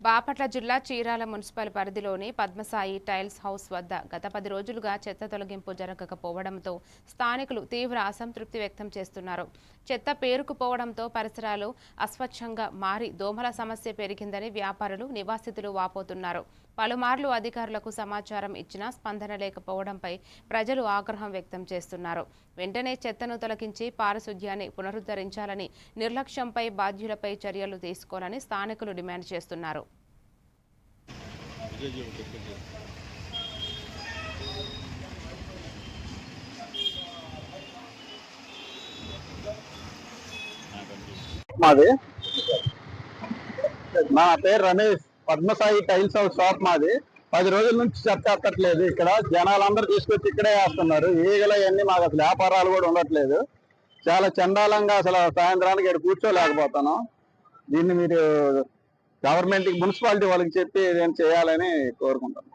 బాపట్ల జిల్లా చీరాల మున్సిపల్ పరిధిలోని Padmasai tiles house వద్ద గత 10 రోజులుగా చెత్త తొలగింపు జరగకపోవడంతో స్థానికులు తీవ్ర అసంతృప్తి వ్యక్తం చేస్తున్నారు. చెత్త పేరుకుపోవడంతో పరిసరాలు అస్వచ్ఛంగా మారి దోమల సమస్య పెరిగిందని వ్యాపారులు, నివాసితులు వాపోతున్నారు. పలుమార్లు అధికారులకు సమాచారం ఇచ్చినా స్పందన లేకపోవడంపై ప్రజలు ఆగ్రహం వ్యక్తం చేస్తున్నారు. వెంటనే చెత్తను తొలగించి పారిశుధ్యాన్ని పునరుద్ధరించాలని, నిర్లక్ష్యంపై బాధ్యులపై చర్యలు తీసుకోవాలని స్థానికులు డిమాండ్ చేస్తున్నారు. మాది నా పేరు Ramesh. Padmasai tiles house shop మాది. 10 రోజుల నుంచి చెత్త ఎత్తట్లేదు. ఇక్కడ జనాలందరూ తీసుకొచ్చి ఇక్కడే వేస్తున్నారు. ఈగల అన్ని మాకు అసలు వ్యాపారాలు కూడా ఉండట్లేదు. చాలా చండాలంగా అసలు సాయంత్రానికి ఇక్కడ కూర్చోలేకపోతాను. దీన్ని మీరు గవర్నమెంట్ మున్సిపాలిటీ వాళ్ళకి చెప్పి ఏదైనా చేయాలని కోరుకుంటాను.